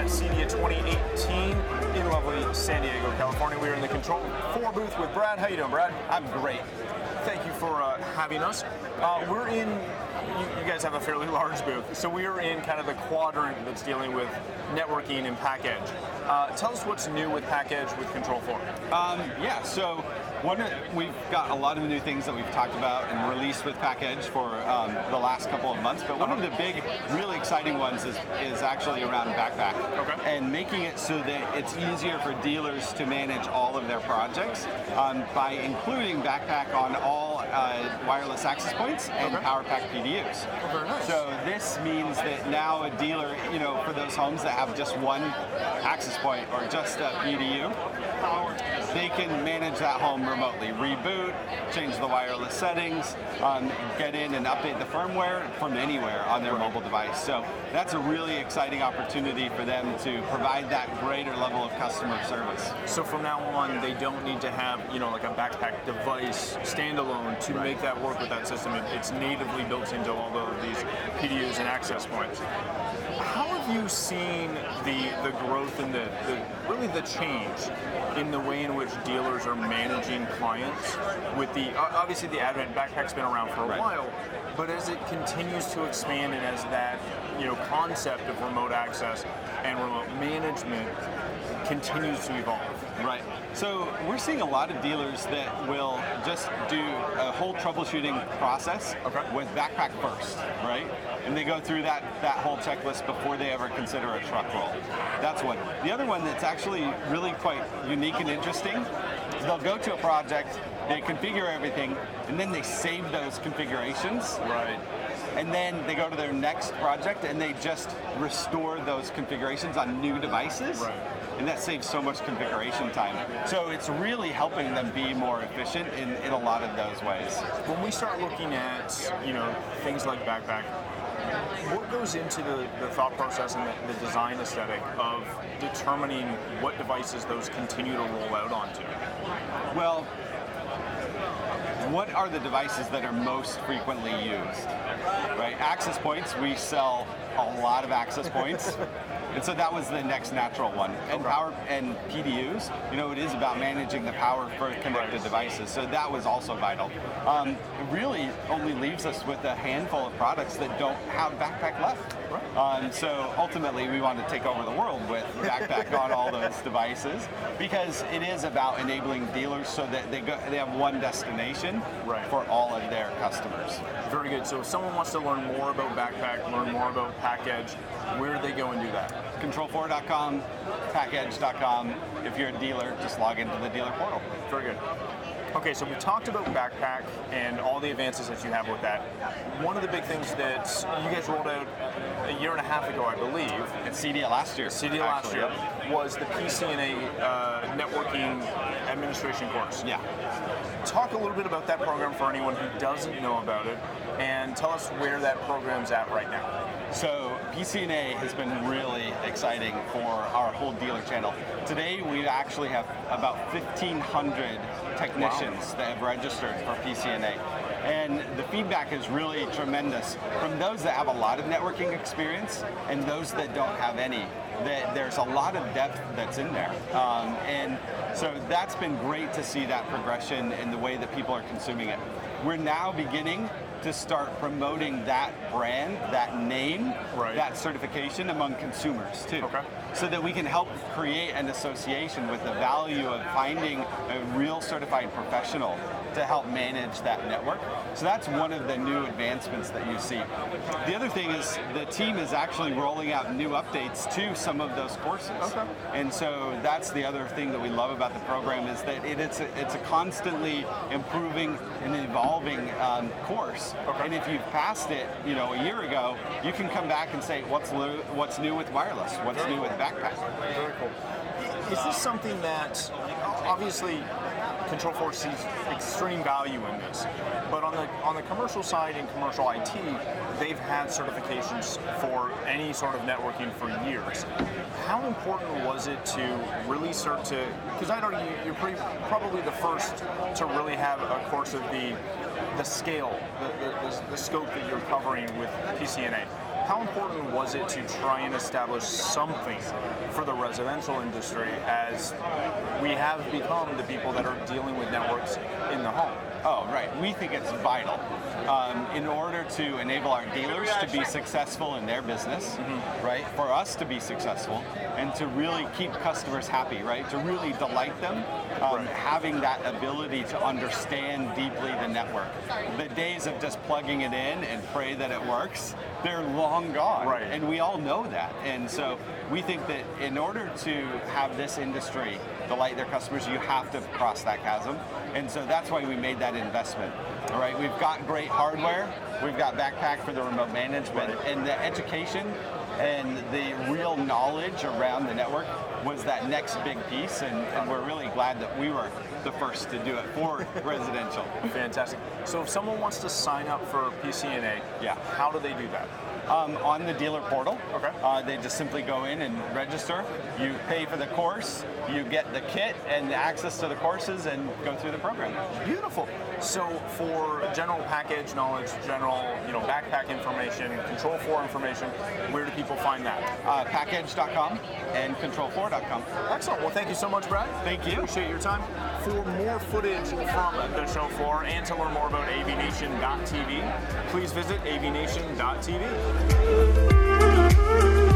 at CEDIA 2018 in lovely San Diego, California. We are in the Control4 booth with Brad. How you doing, Brad? I'm great. Thank you for having us. We're in, you guys have a fairly large booth, so we are in kind of the quadrant that's dealing with networking and package. Tell us what's new with package with Control4. Yeah, so we've got a lot of the new things that we've talked about and released with package for the last couple of months, but one of the big, really exciting ones is actually around BakPak. Okay. And making it so that it's easier for dealers to manage all of their projects by including BakPak on all wireless access points and PowerPak PDUs. Oh, very nice. So this means that now a dealer, for those homes that have just one access point or just a PDU, they can manage that home remotely. Reboot, change the wireless settings, get in and update the firmware from anywhere on their mobile device. So that's a really exciting opportunity for them to provide that greater level of customer service. So from now on, they don't need to have, like a BakPak device standalone to make that work with that system. It's natively built into all of these PDUs and access points. How have you seen the growth and really the change in the way in which dealers are managing clients with obviously the advent, BakPak's been around for a while, but as it continues to expand and as that concept of remote access and remote management continues to evolve. Right. So we're seeing a lot of dealers that will just do a whole troubleshooting process with BakPak first, right? And they go through that whole checklist before they ever consider a truck roll. That's one. The other one that's actually really quite unique and interesting is they'll go to a project, they configure everything, and then they save those configurations. Right. And then they go to their next project and they just restore those configurations on new devices. Right. And that saves so much configuration time. So it's really helping them be more efficient in a lot of those ways. When we start looking at things like BakPak, what goes into the thought process and the design aesthetic of determining what devices those continue to roll out onto? Well, what are the devices that are most frequently used? Right? Access points, we sell a lot of access points. And so that was the next natural one. And power and PDUs, it is about managing the power for connected devices. So that was also vital. It really only leaves us with a handful of products that don't have BakPak left. So ultimately, we want to take over the world with BakPak on all those devices because it is about enabling dealers so that they have one destination for all of their customers. Very good. So if someone wants to learn more about BakPak, learn more about package, where do they go and do that? Control4.com, package.com. If you're a dealer, just log into the dealer portal. Very good. Okay, so we talked about BakPak and all the advances that you have with that. One of the big things that you guys rolled out a year and a half ago, I believe. At CEDIA last year. CEDIA last year was the PCNA networking administration course. Yeah. Talk a little bit about that program for anyone who doesn't know about it, and tell us where that program's at right now. So PCNA has been really exciting for our whole dealer channel. Today we actually have about 1,500 technicians that have registered for PCNA. And the feedback is really tremendous from those that have a lot of networking experience and those that don't have any. There's a lot of depth that's in there. And so that's been great to see that progression in the way that people are consuming it. We're now beginning to start promoting that brand, that name, that certification among consumers too. So that we can help create an association with the value of finding a real certified professional to help manage that network. So that's one of the new advancements that you see. The other thing is the team is actually rolling out new updates to some of those courses. And so that's the other thing that we love about the program is that it's a constantly improving and evolving course. And if you've passed it, a year ago, you can come back and say, what's new with wireless? What's new with BakPak? Very cool. Is this something that, obviously, Control4 sees extreme value in this, but on the commercial side and commercial IT, they've had certifications for any sort of networking for years. How important was it to really start to, because I'd argue you're probably the first to really have a course of the scale, the scope that you're covering with PCNA. how important was it to try and establish something for the residential industry, as we have become the people that are dealing with networks in the home? Oh, right. We think it's vital. In order to enable our dealers to be successful in their business, right? For us to be successful and to really keep customers happy, right? To really delight them, having that ability to understand deeply the network. The days of just plugging it in and pray that it works, they're long gone. Right. And we all know that. And so we think that in order to have this industry delight their customers, you have to cross that chasm. And so that's why we made that investment. All right, we've got great hardware, we've got BakPak for the remote management, and the education and the real knowledge around the network was that next big piece, and we're really glad that we were the first to do it for residential. Fantastic. So if someone wants to sign up for PCNA, how do they do that? On the dealer portal. Okay. They just simply go in and register. You pay for the course, you get the kit and access to the courses, and go through the program. Beautiful. So for general package knowledge, general BakPak information, Control4 information, where do people find that? Package.com and Control4.com. Excellent. Well, thank you so much, Brad. Thank you. Appreciate your time. For more footage from the show floor and to learn more about AVNation.tv, please visit AVNation.tv.